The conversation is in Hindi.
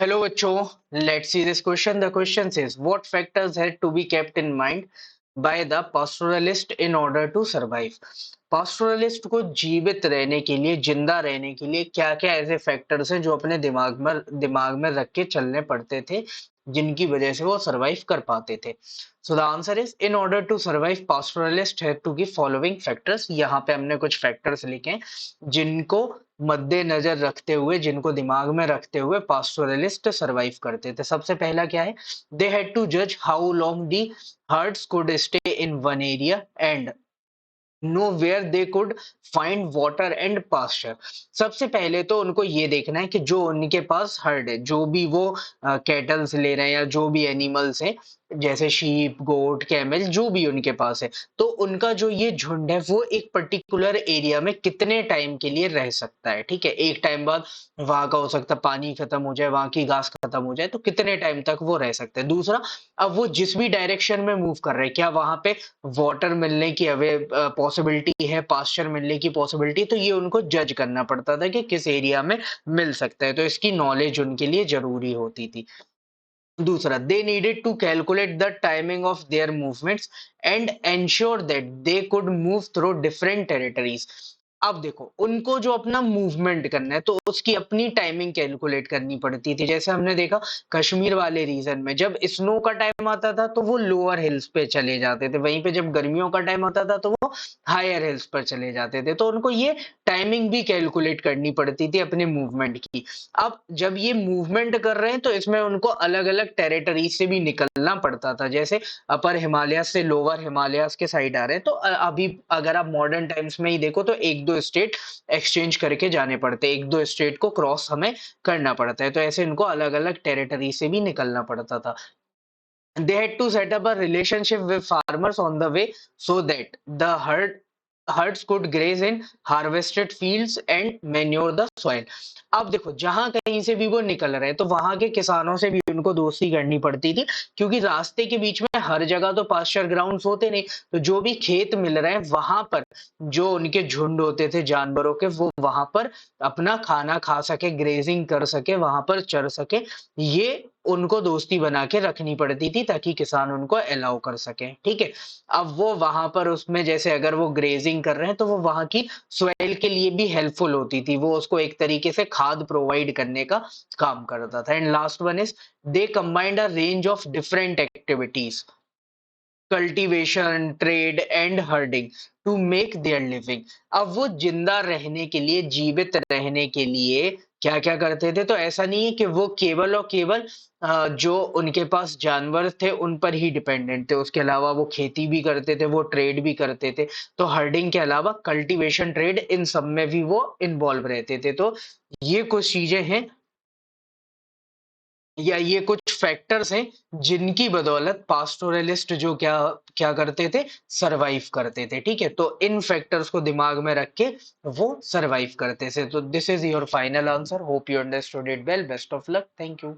Hello, बच्चों. Let's see this question. The question says, what factors had to be kept in mind by the pastoralist in order to survive? पास्टोरलिस्ट को जीवित रहने के लिए, जिंदा रहने के लिए क्या-क्या ऐसे फैक्टर्स हैं जो अपने दिमाग में रख के चलने पड़ते थे, जिनकी वजह से वो सरवाइव कर पाते थे. So the answer is in order to survive pastoralist had to give following factors. यहाँ पे हमने कुछ फैक्टर्स लिखे हैं जिनको मद्देनजर रखते हुए, जिनको दिमाग में रखते हुए पास्टोरलिस्ट सरवाइव करते थे. सबसे पहला क्या है? दे हैड टू जज how long the herds could stay in one area and know where they could find water and pasture. सबसे पहले तो उनको ये देखना है कि जो उनके पास हर्ड है, जो भी वो कैटल्स ले रहे हैं या जो भी एनिमल्स हैं, जैसे शीप, गोट, कैमल, जो भी उनके पास है, तो उनका जो ये झुंड है वो एक पर्टिकुलर एरिया में कितने टाइम के लिए रह सकता है. ठीक है, एक टाइम बाद वहां का हो सकता है पानी खत्म हो जाए, वहां की घास खत्म हो जाए, तो कितने टाइम तक वो रह सकते हैं. दूसरा, अब वो जिस भी डायरेक्शन में मूव कर रहे हैं, क्या वहां पे वाटर मिलने की पॉसिबिलिटी है, पास्चर मिलने की पॉसिबिलिटी, तो ये उनको जज करना पड़ता था कि किस एरिया में मिल सकता है. तो इसकी नॉलेज उनके लिए जरूरी होती थी. दूसरा, they needed to calculate the timing of their movements and ensure that they could move through different territories. अब देखो, उनको जो अपना मूवमेंट करना है तो उसकी अपनी टाइमिंग कैलकुलेट करनी पड़ती थी. जैसे हमने देखा कश्मीर वाले रीजन में, जब स्नो का टाइम आता था तो वो लोअर हिल्स पे चले जाते थे, वहीं पे जब गर्मियों का टाइम आता था तो वो हायर हिल्स पर चले जाते थे. तो उनको ये टाइमिंग भी कैलकुलेट करनी पड़ती थी अपने मूवमेंट की. अब जब ये मूवमेंट कर रहे हैं तो इसमें उनको अलग-अलग टेरिटरी से भी निकलना पड़ता था. जैसे अपर हिमालय से लोअर हिमालयाज़ के साइड आ रहे हैं, तो अभी अगर आप मॉडर्न टाइम्स में ही देखो तो 1-2 स्टेट एक्सचेंज करके जाने पड़ते हैं, 1-2 स्टेट को क्रॉस हमें करना पड़ता है. तो ऐसे इनको अलग-अलग टेरिटरी से भी निकलना पड़ता था. They had to set up a relationship with farmers on the way so that the herds could graze in harvested fields and manure the soil. अब देखो, जहां कहीं से भी वो निकल रहे हैं तो वहां के किसानों से भी उनको दोस्ती करनी पड़ती थी, क्योंकि रास्ते के बीच में हर जगह तो पास्चर ग्राउंड्स होते नहीं. तो जो भी खेत मिल रहे हैं वहां पर जो उनके झुंड होते थे जानवरों के, वो वहां पर अपना खाना खा सके, ग्रेजिंग कर सके, वहां पर चर सके. ये उनको दोस्ती बना के रखनी पड़ती थी ताकि किसान उनको अलाउ कर सकें. ठीक है, अब वो वहां पर उसमें जैसे अगर वो ग्रेजिंग कर रहे हैं तो वो वहां की सॉइल के लिए भी हेल्पफुल होती थी, वो उसको एक तरीके से खाद प्रोवाइड करने का काम करता था. And last one is they combined a range of different activities, cultivation, trade and herding to make their living. अब वो जिंदा रहने के लिए, जीवित रहने के लिए क्या क्या करते थे? तो ऐसा नहीं है कि वो केवल और केवल जो उनके पास जानवर थे उन पर ही डिपेंडेंट थे, उसके अलावा वो खेती भी करते थे, वो ट्रेड भी करते थे. तो हर्डिंग के अलावा कल्टीवेशन, ट्रेड, इन सब में भी वो इन्वॉल्व रहते थे. तो ये कुछ चीजें हैं या ये कुछ फैक्टर्स हैं जिनकी बदौलत पास्टोरलिस्ट जो क्या क्या करते थे, सरवाइव करते थे. ठीक है, तो इन फैक्टर्स को दिमाग में रख के वो सरवाइव करते थे. तो this is your final answer. Hope you understood it well. Best of luck. Thank you.